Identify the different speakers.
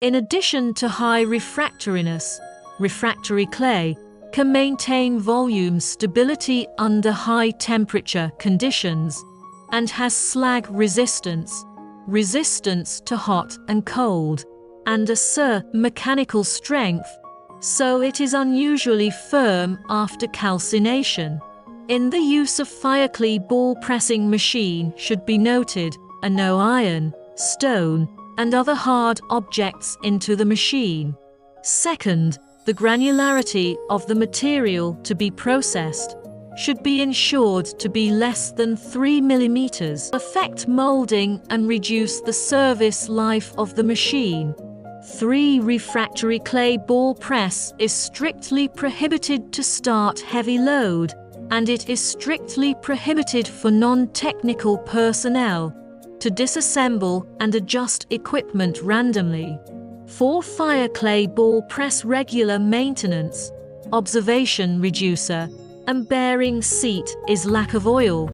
Speaker 1: In addition to high refractoriness, refractory clay can maintain volume stability under high temperature conditions and has slag resistance, resistance to hot and cold, and a mechanical strength, so it is unusually firm after calcination. In the use of fireclay ball pressing machine should be noted, no iron, stone, and other hard objects into the machine. Second, the granularity of the material to be processed should be ensured to be less than 3 mm. Affect molding and reduce the service life of the machine. 3. Refractory clay ball press is strictly prohibited to start heavy load, and it is strictly prohibited for non-technical personnel to disassemble and adjust equipment randomly. 4. Fireclay ball press regular maintenance, observation reducer, and bearing seat is lack of oil.